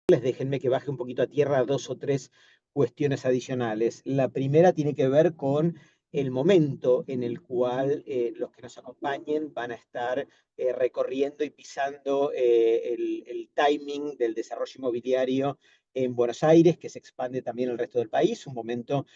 Déjenme que baje un poquito a tierra dos o tres cuestiones adicionales. La primera tiene que ver con el momento en el cual los que nos acompañen van a estar recorriendo y pisando el timing del desarrollo inmobiliario en Buenos Aires, que se expande también al resto del país, un momento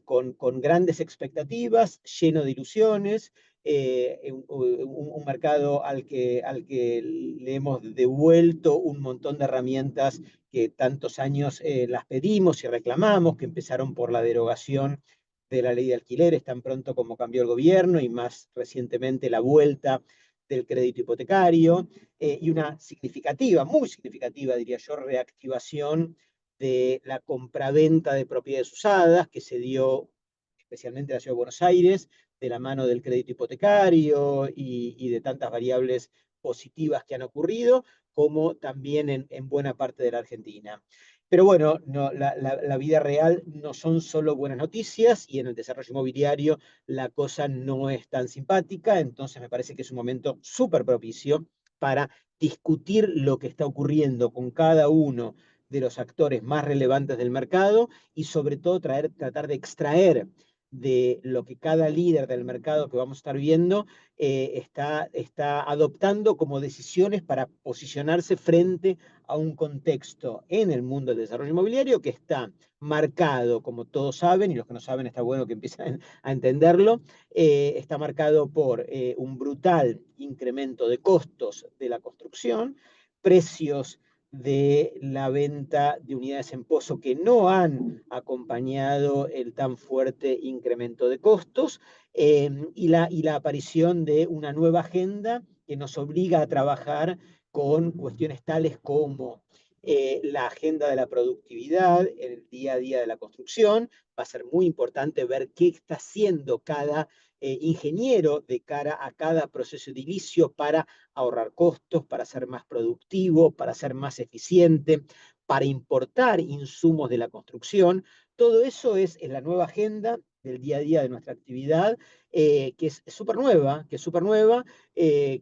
con grandes expectativas, lleno de ilusiones, un mercado al que le hemos devuelto un montón de herramientas que tantos años las pedimos y reclamamos, que empezaron por la derogación de la ley de alquileres tan pronto como cambió el gobierno y más recientemente la vuelta del crédito hipotecario y una significativa, muy significativa, diría yo, reactivación de la compraventa de propiedades usadas que se dio especialmente en la Ciudad de Buenos Aires, de la mano del crédito hipotecario y de tantas variables positivas que han ocurrido, como también en buena parte de la Argentina. Pero bueno, no, la vida real no son solo buenas noticias y en el desarrollo inmobiliario la cosa no es tan simpática, entonces me parece que es un momento súper propicio para discutir lo que está ocurriendo con cada uno de los actores más relevantes del mercado y sobre todo tratar de extraer de lo que cada líder del mercado que vamos a estar viendo está adoptando como decisiones para posicionarse frente a un contexto en el mundo del desarrollo inmobiliario que está marcado, como todos saben, y los que no saben está bueno que empiecen a entenderlo, está marcado por un brutal incremento de costos de la construcción, precios de la venta de unidades en pozo que no han acompañado el tan fuerte incremento de costos y la aparición de una nueva agenda que nos obliga a trabajar con cuestiones tales como la agenda de la productividad en el día a día de la construcción. Va a ser muy importante ver qué está haciendo cada ingeniero de cara a cada proceso edilicio para ahorrar costos, para ser más productivo, para ser más eficiente, para importar insumos de la construcción. Todo eso es la nueva agenda del día a día de nuestra actividad, que es súper nueva, que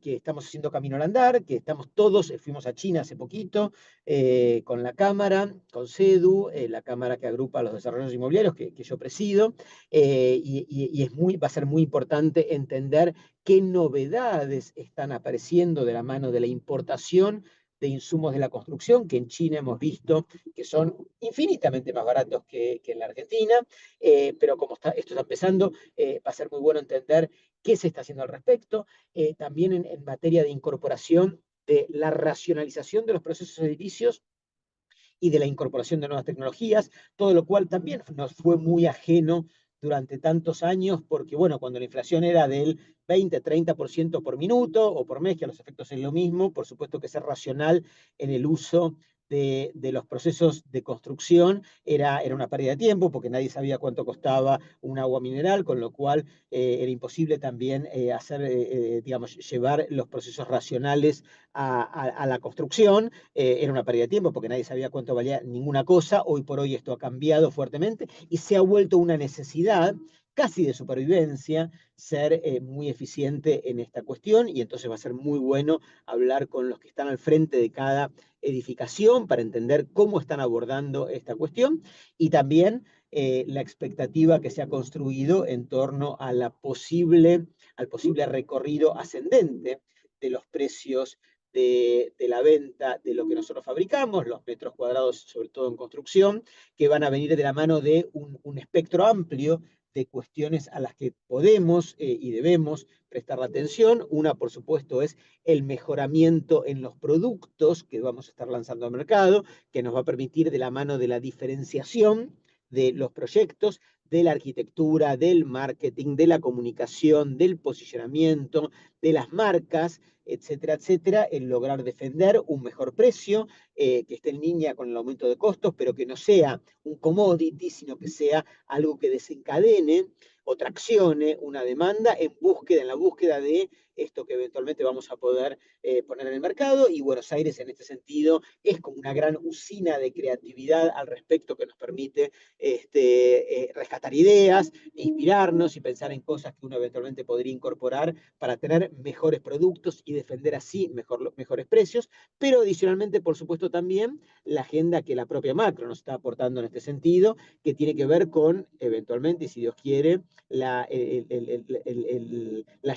estamos haciendo camino al andar, que estamos todos, fuimos a China hace poquito, con la Cámara, con CEDU, la Cámara que agrupa a los desarrollos inmobiliarios que yo presido, va a ser muy importante entender qué novedades están apareciendo de la mano de la importación de insumos de la construcción, que en China hemos visto que son infinitamente más baratos que en la Argentina, pero como esto está empezando, va a ser muy bueno entender qué se está haciendo al respecto, también en materia de incorporación de la racionalización de los procesos edilicios y de la incorporación de nuevas tecnologías, todo lo cual también nos fue muy ajeno durante tantos años, porque bueno, cuando la inflación era del 20-30% por minuto o por mes, que a los efectos es lo mismo, por supuesto que ser racional en el uso de los procesos de construcción era una pérdida de tiempo, porque nadie sabía cuánto costaba un agua mineral, con lo cual era imposible también digamos, llevar los procesos racionales a la construcción, era una pérdida de tiempo porque nadie sabía cuánto valía ninguna cosa. Hoy por hoy esto ha cambiado fuertemente y se ha vuelto una necesidad casi de supervivencia ser muy eficiente en esta cuestión y entonces va a ser muy bueno hablar con los que están al frente de cada edificación para entender cómo están abordando esta cuestión y también la expectativa que se ha construido en torno a al posible recorrido ascendente de los precios de la venta de lo que nosotros fabricamos, los metros cuadrados, sobre todo en construcción, que van a venir de la mano de un espectro amplio de cuestiones a las que podemos y debemos prestar la atención. Una, por supuesto, es el mejoramiento en los productos que vamos a estar lanzando al mercado, que nos va a permitir de la mano de la diferenciación de los proyectos, de la arquitectura, del marketing, de la comunicación, del posicionamiento, de las marcas, etcétera, etcétera, en lograr defender un mejor precio que esté en línea con el aumento de costos, pero que no sea un commodity, sino que sea algo que desencadene o traccione una demanda en la búsqueda de esto que eventualmente vamos a poder poner en el mercado. Y Buenos Aires, en este sentido, es como una gran usina de creatividad al respecto que nos permite rescatar ideas, inspirarnos y pensar en cosas que uno eventualmente podría incorporar para tener dar mejores productos y defender así mejores precios, pero adicionalmente, por supuesto, también la agenda que la propia Macro nos está aportando en este sentido, que tiene que ver con, eventualmente, y si Dios quiere, la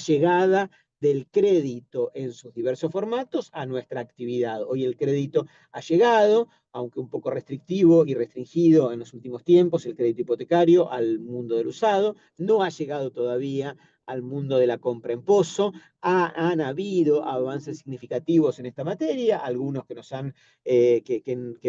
llegada del crédito en sus diversos formatos a nuestra actividad. Hoy el crédito ha llegado, aunque un poco restrictivo y restringido en los últimos tiempos, el crédito hipotecario al mundo del usado, no ha llegado todavía al mundo de la compra en pozo. Han habido avances significativos en esta materia, algunos que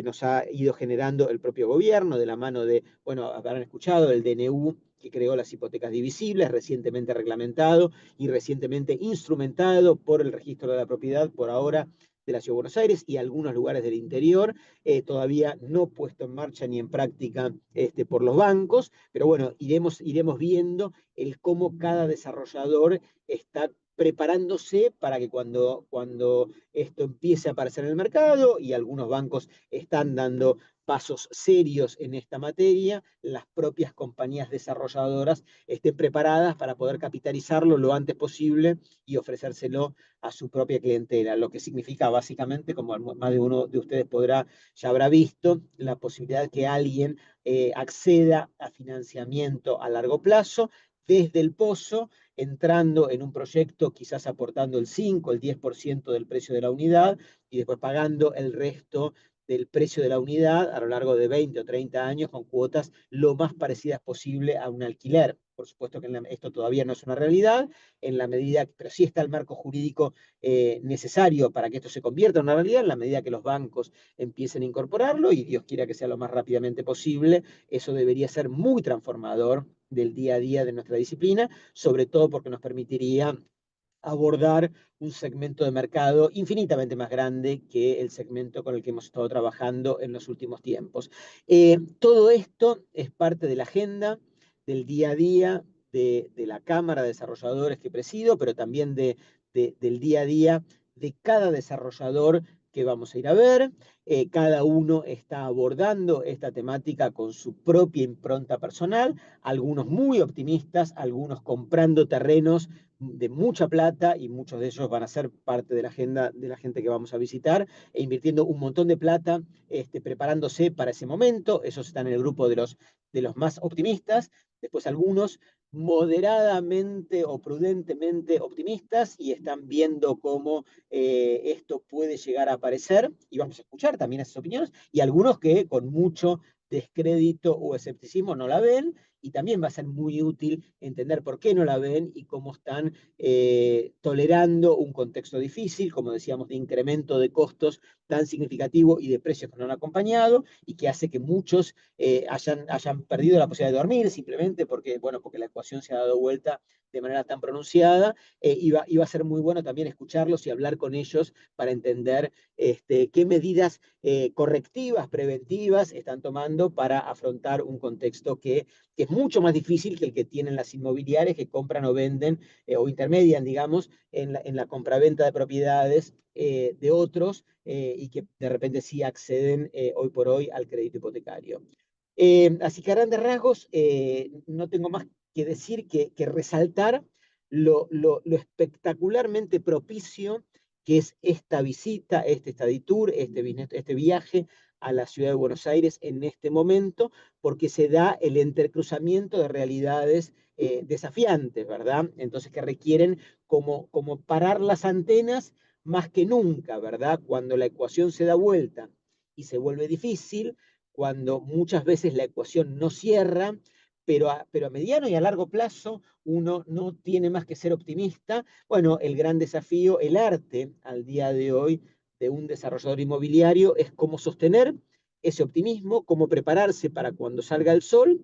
nos ha ido generando el propio gobierno, de la mano de, bueno, habrán escuchado el DNU que creó las hipotecas divisibles, recientemente reglamentado y recientemente instrumentado por el registro de la propiedad, por ahora, de la Ciudad de Buenos Aires y algunos lugares del interior, todavía no puesto en marcha ni en práctica por los bancos, pero bueno, iremos viendo el cómo cada desarrollador está preparándose para que cuando esto empiece a aparecer en el mercado, y algunos bancos están dando pasos serios en esta materia, las propias compañías desarrolladoras estén preparadas para poder capitalizarlo lo antes posible y ofrecérselo a su propia clientela, lo que significa básicamente, como más de uno de ustedes ya habrá visto, la posibilidad que alguien acceda a financiamiento a largo plazo desde el pozo, entrando en un proyecto, quizás aportando el 5, el 10% del precio de la unidad y después pagando el resto del precio de la unidad a lo largo de 20 o 30 años con cuotas lo más parecidas posible a un alquiler. Por supuesto que esto todavía no es una realidad, en la medida, pero sí está el marco jurídico necesario para que esto se convierta en una realidad, en la medida que los bancos empiecen a incorporarlo, y Dios quiera que sea lo más rápidamente posible. Eso debería ser muy transformador del día a día de nuestra disciplina, sobre todo porque nos permitiría abordar un segmento de mercado infinitamente más grande que el segmento con el que hemos estado trabajando en los últimos tiempos. Todo esto es parte de la agenda del día a día de la Cámara de Desarrolladores que presido, pero también del día a día de cada desarrollador que vamos a ir a ver. Cada uno está abordando esta temática con su propia impronta personal, algunos muy optimistas, algunos comprando terrenos de mucha plata, y muchos de ellos van a ser parte de la agenda de la gente que vamos a visitar, e invirtiendo un montón de plata, preparándose para ese momento. Esos están en el grupo de los más optimistas. Después algunos moderadamente o prudentemente optimistas y están viendo cómo esto puede llegar a aparecer, y vamos a escuchar también esas opiniones, y algunos que con mucho descrédito o escepticismo no la ven, y también va a ser muy útil entender por qué no la ven y cómo están tolerando un contexto difícil, como decíamos, de incremento de costos tan significativo y de precios que no han acompañado, y que hace que muchos hayan perdido la posibilidad de dormir simplemente porque, bueno, porque la ecuación se ha dado vuelta de manera tan pronunciada. Iba a ser muy bueno también escucharlos y hablar con ellos para entender qué medidas correctivas, preventivas están tomando para afrontar un contexto que es mucho más difícil que el que tienen las inmobiliarias que compran o venden o intermedian, digamos, en la compraventa de propiedades de otros y que de repente sí acceden hoy por hoy al crédito hipotecario. Así que a grandes rasgos, no tengo más que decir que resaltar lo espectacularmente propicio que es esta visita, este study tour, este viaje a la ciudad de Buenos Aires en este momento, porque se da el entrecruzamiento de realidades desafiantes, ¿verdad? Entonces que requieren como parar las antenas más que nunca, ¿verdad? Cuando la ecuación se da vuelta y se vuelve difícil, cuando muchas veces la ecuación no cierra, pero a mediano y a largo plazo uno no tiene más que ser optimista. Bueno, el gran desafío, el arte al día de hoy de un desarrollador inmobiliario es cómo sostener ese optimismo, cómo prepararse para cuando salga el sol,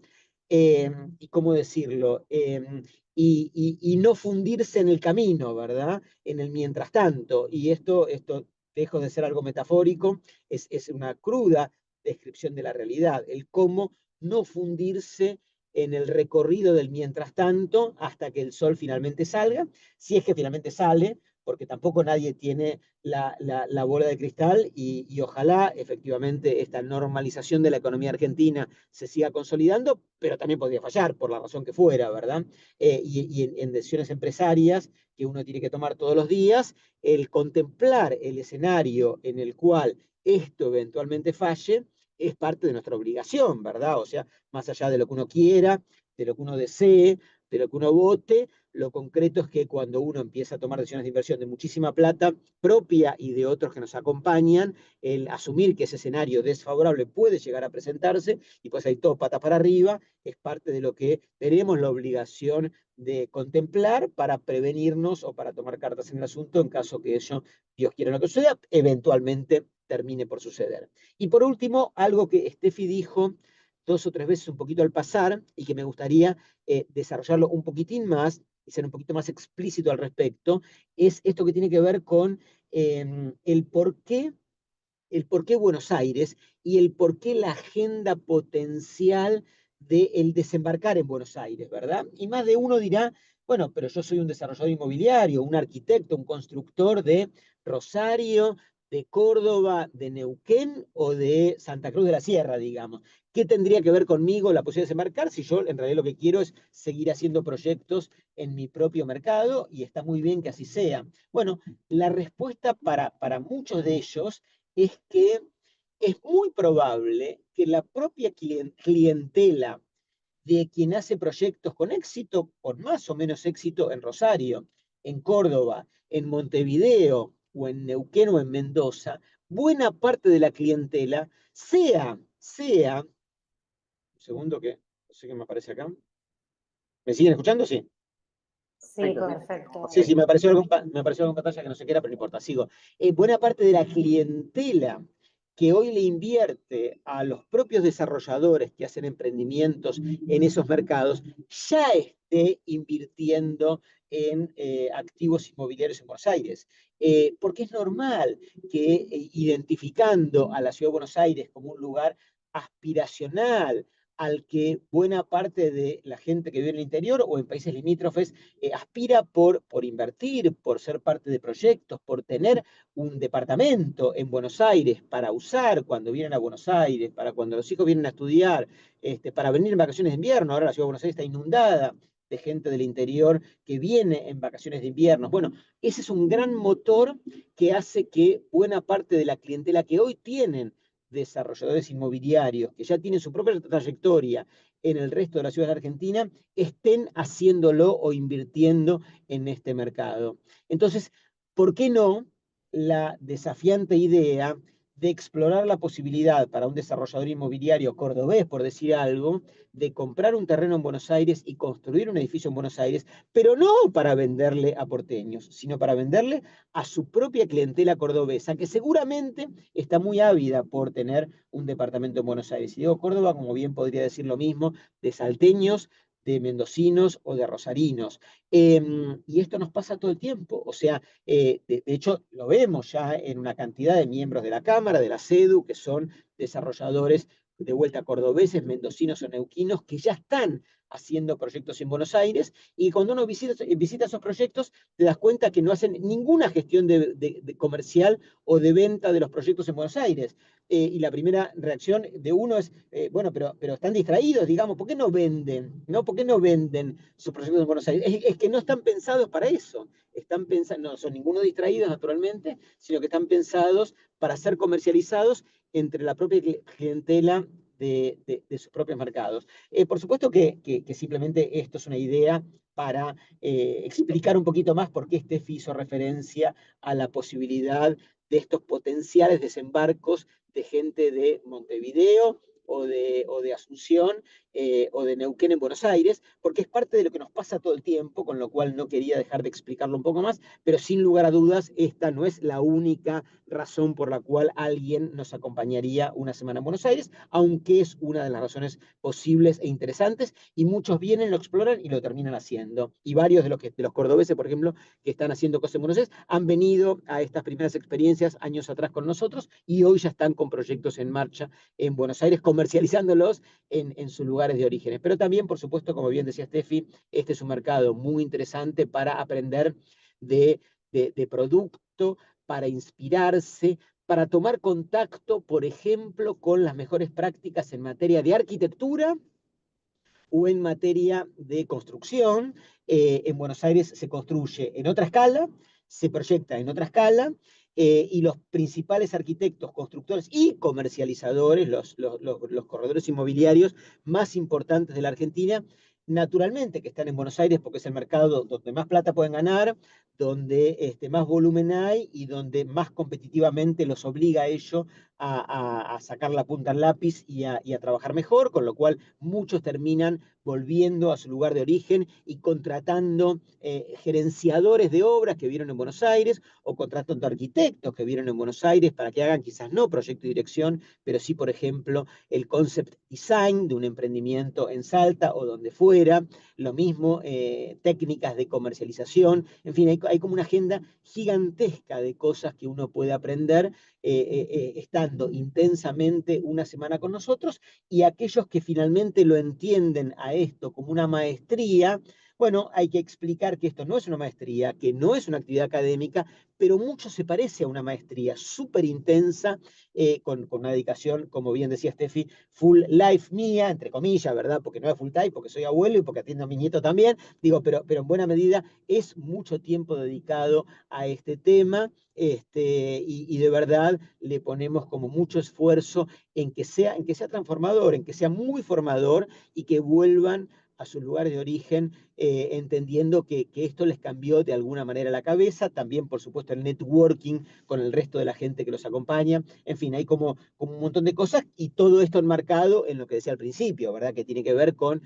y cómo decirlo, y no fundirse en el camino, ¿verdad? En el mientras tanto. Y esto dejo de ser algo metafórico, es una cruda descripción de la realidad, el cómo no fundirse en el recorrido del mientras tanto hasta que el sol finalmente salga, si es que finalmente sale, porque tampoco nadie tiene la bola de cristal, y ojalá efectivamente esta normalización de la economía argentina se siga consolidando, pero también podría fallar por la razón que fuera, ¿verdad? Y en decisiones empresarias que uno tiene que tomar todos los días, el contemplar el escenario en el cual esto eventualmente falle es parte de nuestra obligación, ¿verdad? O sea, más allá de lo que uno quiera, de lo que uno desee, de lo que uno vote, lo concreto es que cuando uno empieza a tomar decisiones de inversión de muchísima plata propia y de otros que nos acompañan, el asumir que ese escenario desfavorable puede llegar a presentarse y pues hay todo patas para arriba, es parte de lo que tenemos la obligación de contemplar para prevenirnos o para tomar cartas en el asunto en caso que eso, Dios quiera lo que suceda, eventualmente termine por suceder. Y por último, algo que Steffi dijo 2 o 3 veces un poquito al pasar y que me gustaría desarrollarlo un poquitín más y ser un poquito más explícito al respecto, es esto que tiene que ver con el por qué Buenos Aires y el por qué la agenda potencial del desembarcar en Buenos Aires, ¿verdad? Y más de uno dirá, bueno, pero yo soy un desarrollador inmobiliario, un arquitecto, un constructor de Rosario, de Córdoba, de Neuquén o de Santa Cruz de la Sierra, digamos. ¿Qué tendría que ver conmigo la posibilidad de desembarcar si yo en realidad lo que quiero es seguir haciendo proyectos en mi propio mercado y está muy bien que así sea? Bueno, la respuesta para muchos de ellos es que es muy probable que la propia clientela de quien hace proyectos con éxito, con más o menos éxito en Rosario, en Córdoba, en Montevideo o en Neuquén o en Mendoza, buena parte de la clientela un segundo que no sé qué me aparece acá. ¿Me siguen escuchando? Sí. Sí, perfecto. Sí, me apareció algo en pantalla que no sé qué era, pero no importa, sigo. Buena parte de la clientela que hoy le invierte a los propios desarrolladores que hacen emprendimientos en esos mercados, ya esté invirtiendo en activos inmobiliarios en Buenos Aires. Porque es normal que identificando a la ciudad de Buenos Aires como un lugar aspiracional, al que buena parte de la gente que vive en el interior o en países limítrofes aspira por invertir, por ser parte de proyectos, por tener un departamento en Buenos Aires para usar cuando vienen a Buenos Aires, para cuando los hijos vienen a estudiar, para venir en vacaciones de invierno. Ahora la ciudad de Buenos Aires está inundada de gente del interior que viene en vacaciones de invierno. Bueno, ese es un gran motor que hace que buena parte de la clientela que hoy tienen desarrolladores inmobiliarios, que ya tienen su propia trayectoria en el resto de la ciudad de Argentina, estén haciéndolo o invirtiendo en este mercado. Entonces, ¿por qué no la desafiante idea de explorar la posibilidad para un desarrollador inmobiliario cordobés, por decir algo, de comprar un terreno en Buenos Aires y construir un edificio en Buenos Aires, pero no para venderle a porteños, sino para venderle a su propia clientela cordobesa, que seguramente está muy ávida por tener un departamento en Buenos Aires. Y digo Córdoba, como bien podría decir lo mismo de salteños, de mendocinos o de rosarinos. Y esto nos pasa todo el tiempo. O sea, de hecho, lo vemos ya en una cantidad de miembros de la Cámara, de la CEDU, que son desarrolladores de vuelta cordobeses, mendocinos o neuquinos, que ya están haciendo proyectos en Buenos Aires, y cuando uno visita esos proyectos, te das cuenta que no hacen ninguna gestión de comercial o de venta de los proyectos en Buenos Aires. Y la primera reacción de uno es, bueno, pero están distraídos, digamos, ¿por qué no venden? ¿No? ¿Por qué no venden sus proyectos en Buenos Aires? Es que no están pensados para eso. Están pensando, no son ninguno distraídos, naturalmente, sino que están pensados para ser comercializados entre la propia clientela de sus propios mercados. Por supuesto que simplemente esto es una idea para explicar un poquito más por qué Steffi hizo referencia a la posibilidad de estos potenciales desembarcos de gente de Montevideo o de Asunción o de Neuquén en Buenos Aires, porque es parte de lo que nos pasa todo el tiempo, con lo cual no quería dejar de explicarlo un poco más, pero sin lugar a dudas, esta no es la única razón por la cual alguien nos acompañaría una semana en Buenos Aires, aunque es una de las razones posibles e interesantes, y muchos vienen, lo exploran y lo terminan haciendo. Y varios de los cordobeses, por ejemplo, que están haciendo cosas en Buenos Aires, han venido a estas primeras experiencias años atrás con nosotros y hoy ya están con proyectos en marcha en Buenos Aires, comercializándolos en sus lugares de orígenes. Pero también, por supuesto, como bien decía Steffi, este es un mercado muy interesante para aprender de producto, para inspirarse, para tomar contacto, por ejemplo, con las mejores prácticas en materia de arquitectura o en materia de construcción. En Buenos Aires se construye en otra escala, se proyecta en otra escala, y los principales arquitectos, constructores y comercializadores, los corredores inmobiliarios más importantes de la Argentina, naturalmente que están en Buenos Aires porque es el mercado donde más plata pueden ganar, donde más volumen hay y donde más competitivamente los obliga a ello a sacar la punta al lápiz y a trabajar mejor, con lo cual muchos terminan volviendo a su lugar de origen y contratando gerenciadores de obras que vieron en Buenos Aires o contratando arquitectos que vieron en Buenos Aires para que hagan quizás no proyecto y dirección, pero sí, por ejemplo, el concept design de un emprendimiento en Salta o donde fuera. Lo mismo, técnicas de comercialización. En fin, hay como una agenda gigantesca de cosas que uno puede aprender estando intensamente una semana con nosotros, y aquellos que finalmente lo entienden a esto como una maestría, bueno, hay que explicar que esto no es una maestría, que no es una actividad académica, pero mucho se parece a una maestría súper intensa, con una dedicación, como bien decía Steffi, full life mía, entre comillas, ¿verdad? Porque no es full time, porque soy abuelo y porque atiendo a mi nieto también, digo, pero en buena medida es mucho tiempo dedicado a este tema, y de verdad le ponemos como mucho esfuerzo en que sea transformador, en que sea muy formador y que vuelvan a sus lugares de origen, entendiendo que esto les cambió de alguna manera la cabeza, también por supuesto el networking con el resto de la gente que los acompaña, en fin, hay como un montón de cosas, y todo esto enmarcado en lo que decía al principio, ¿verdad? Que tiene que ver con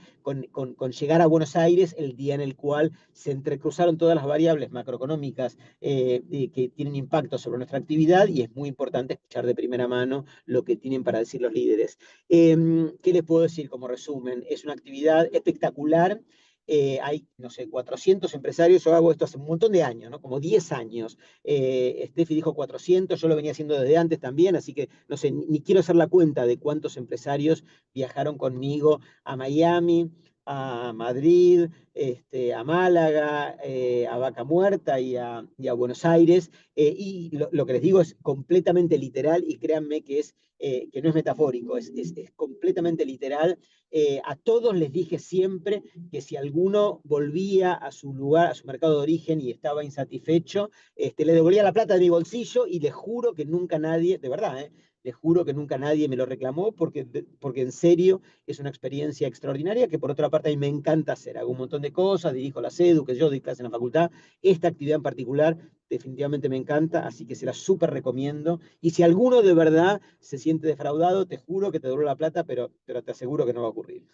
llegar a Buenos Aires el día en el cual se entrecruzaron todas las variables macroeconómicas que tienen impacto sobre nuestra actividad, y es muy importante escuchar de primera mano lo que tienen para decir los líderes. ¿Qué les puedo decir como resumen? Es una actividad espectacular. Hay, no sé, 400 empresarios. Yo hago esto hace un montón de años, ¿no? Como 10 años. Steffi dijo 400, yo lo venía haciendo desde antes también, así que no sé, ni quiero hacer la cuenta de cuántos empresarios viajaron conmigo a Miami, a Madrid, a Málaga, a Vaca Muerta y a Buenos Aires. Y lo que les digo es completamente literal, y créanme que no es metafórico, es completamente literal. A todos les dije siempre que si alguno volvía a su lugar, a su mercado de origen y estaba insatisfecho, le devolvía la plata de mi bolsillo, y les juro que nunca nadie, de verdad, les juro que nunca nadie me lo reclamó, porque en serio es una experiencia extraordinaria que por otra parte a mí me encanta hacer. Hago un montón de cosas, dirijo la SEDU, que yo doy clase en la facultad. Esta actividad en particular definitivamente me encanta, así que se la súper recomiendo. Y si alguno de verdad se siente defraudado, te juro que te devuelvo la plata, pero te aseguro que no va a ocurrir.